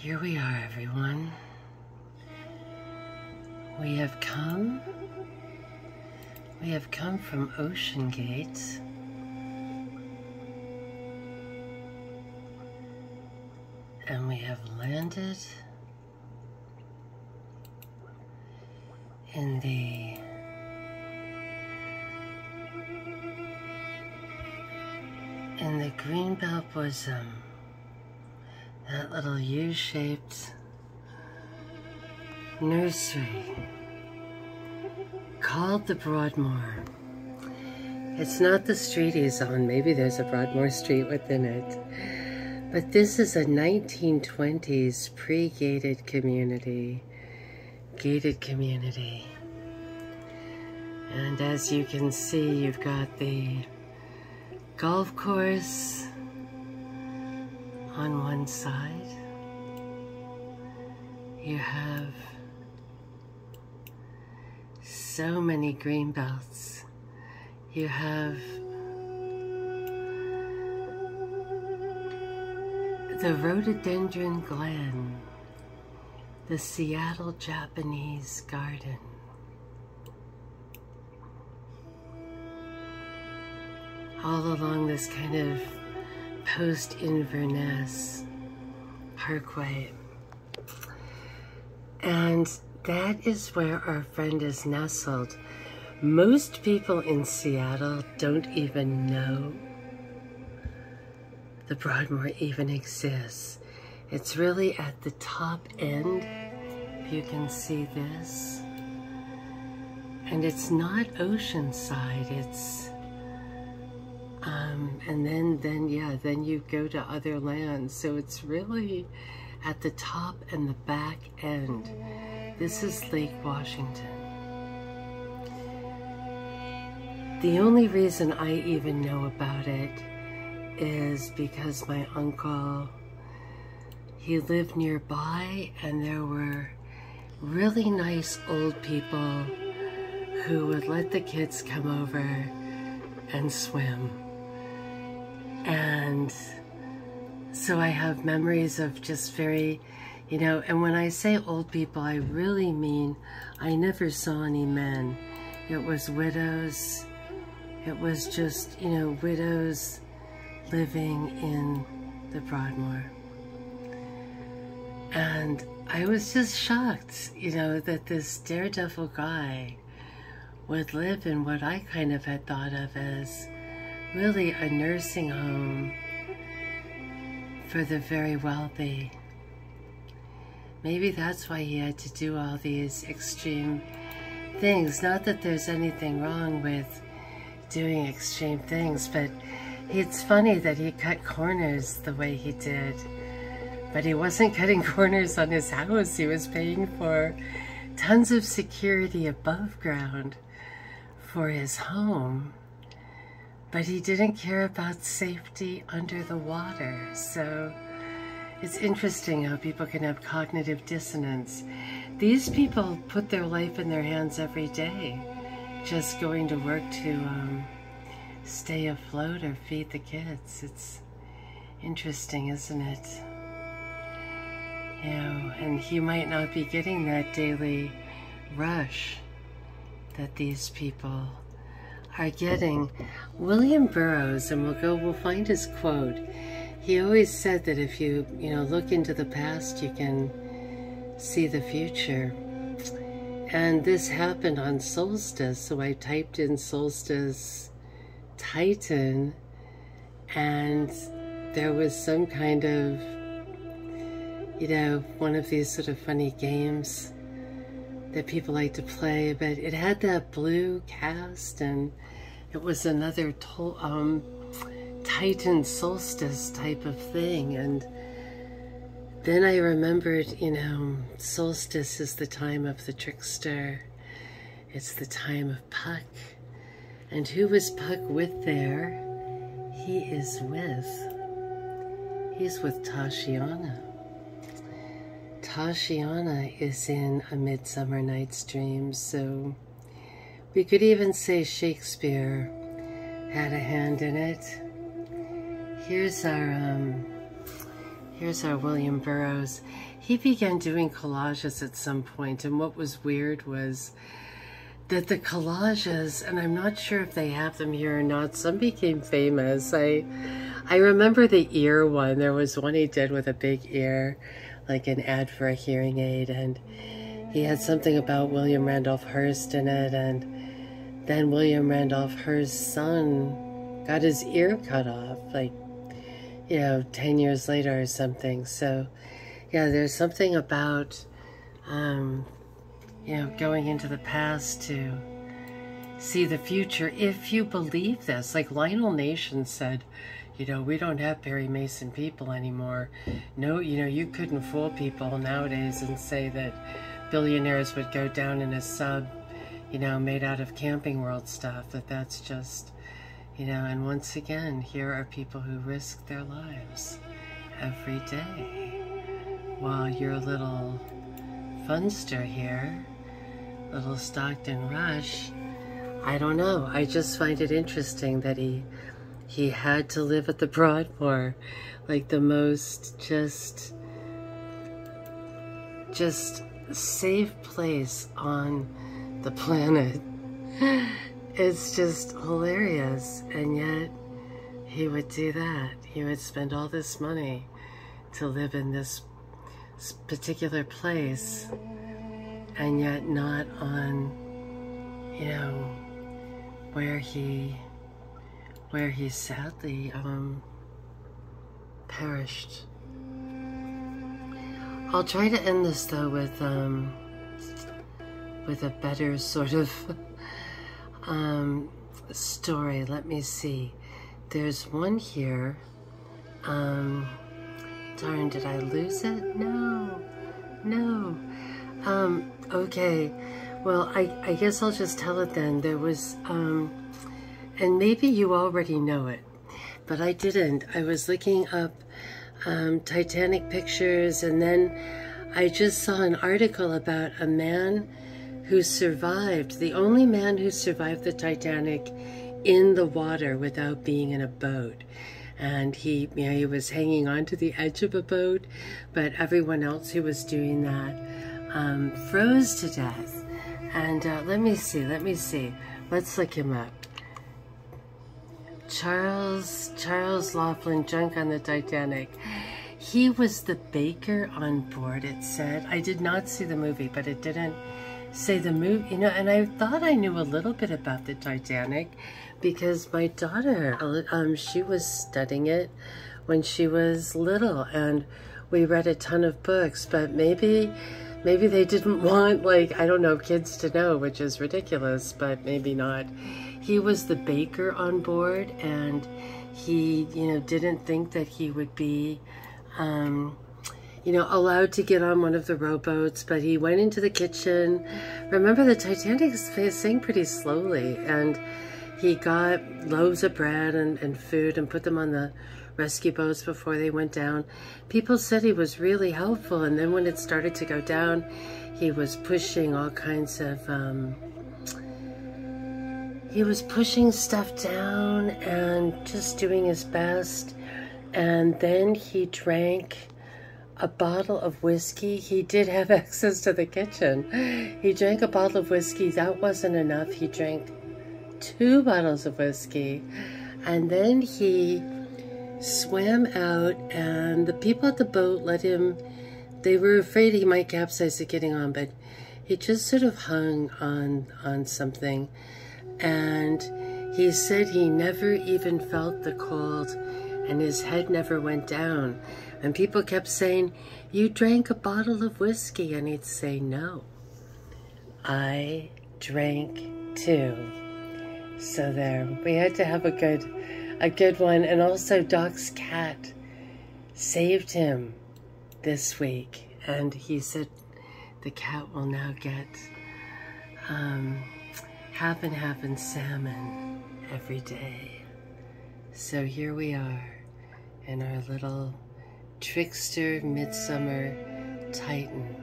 Here we are, everyone. We have come from Oceangate. And we have landed in the Greenbelt bosom, that little U-shaped nursery called the Broadmoor. It's not the street he's on. Maybe there's a Broadmoor Street within it. But this is a 1920s pre-gated community. Gated community. And as you can see, you've got the golf course on one side. You have so many green belts. You have the rhododendron glen, the Seattle Japanese garden. All along this kind of post-Inverness parkway. And that is where our friend is nestled. Most people in Seattle don't even know the Broadmoor even exists. It's really at the top end, if you can see this. And it's not oceanside, it's and then you go to other lands. So it's really at the top and the back end. This is Lake Washington. The only reason I even know about it is because my uncle, he lived nearby, and there were really nice old people who would let the kids come over and swim. And so I have memories of just very, you know, and when I say old people, I really mean I never saw any men. It was widows. It was just, you know, widows living in the Broadmoor. And I was just shocked, you know, that this daredevil guy would live in what I kind of had thought of as really a nursing home for the very wealthy. Maybe that's why he had to do all these extreme things. Not that there's anything wrong with doing extreme things, but it's funny that he cut corners the way he did. But he wasn't cutting corners on his house. He was paying for tons of security above ground for his home. But he didn't care about safety under the water. So it's interesting how people can have cognitive dissonance. These people put their life in their hands every day, just going to work to stay afloat or feed the kids. It's interesting, isn't it? You know, and he might not be getting that daily rush that these people are getting. William Burroughs, and we'll find his quote. He always said that if you look into the past, you can see the future. And this happened on solstice, so I typed in solstice Titan, and there was some kind of, you know, one of these sort of funny games that people like to play, but it had that blue cast, and it was another Titan solstice type of thing. And then I remembered, you know, solstice is the time of the trickster. It's the time of Puck. And who was Puck with there? He's with Tashiana. Tashiana is in A Midsummer Night's Dream, so we could even say Shakespeare had a hand in it. Here's our Here's our William Burroughs. He began doing collages at some point, and what was weird was that the collages, and I'm not sure if they have them here or not, some became famous. I remember the ear one. There was one he did with a big ear, like an ad for a hearing aid, and he had something about William Randolph Hearst in it, and then William Randolph Hearst's son got his ear cut off, like, 10 years later or something. So, yeah, there's something about, going into the past to see the future, if you believe this. Like Lionel Nation said, we don't have Perry Mason people anymore. No, you couldn't fool people nowadays and say that billionaires would go down in a sub, made out of Camping World stuff, that's just, and once again, here are people who risk their lives every day. While your little funster here, little Stockton Rush, I don't know, I just find it interesting that he had to live at the Broadmoor, like the most just safe place on the planet. It's just hilarious, and yet he would do that. He would spend all this money to live in this particular place, and yet not on, where he sadly perished. I'll try to end this though with a better sort of story. Let me see. There's one here. Darn, did I lose it? No. Okay. Well, I guess I'll just tell it then. There was, and maybe you already know it, but I didn't. I was looking up Titanic pictures, and then I just saw an article about a man who survived, the only man who survived the Titanic in the water without being in a boat. And he was hanging onto the edge of a boat, but everyone else who was doing that froze to death. And let me see. Let's look him up. Charles Laughlin, drunk on the Titanic. He was the baker on board, it said. I did not see the movie, but it didn't say the movie, and I thought I knew a little bit about the Titanic because my daughter, she was studying it when she was little, and we read a ton of books, but maybe they didn't want, I don't know, kids to know, which is ridiculous, but maybe not. He was the baker on board, and he, didn't think that he would be, allowed to get on one of the rowboats, but he went into the kitchen. Remember, the Titanic sank pretty slowly, and he got loaves of bread and food and put them on the rescue boats before they went down. People said he was really helpful, and then when it started to go down, he was pushing all kinds of, he was pushing stuff down and just doing his best, and then he drank a bottle of whiskey. He did have access to the kitchen. He drank a bottle of whiskey. That wasn't enough. He drank 2 bottles of whiskey, and then he swam out, and the people at the boat let him. They were afraid he might capsize at getting on, but he just sort of hung on something, and he said he never even felt the cold, and his head never went down. And people kept saying, "You drank a bottle of whiskey," and he'd say, "No, I drank 2." So there, we had to have a good one. And also Doc's cat saved him this week, and he said the cat will now get half and salmon every day. So here we are in our little trickster midsummer Titan.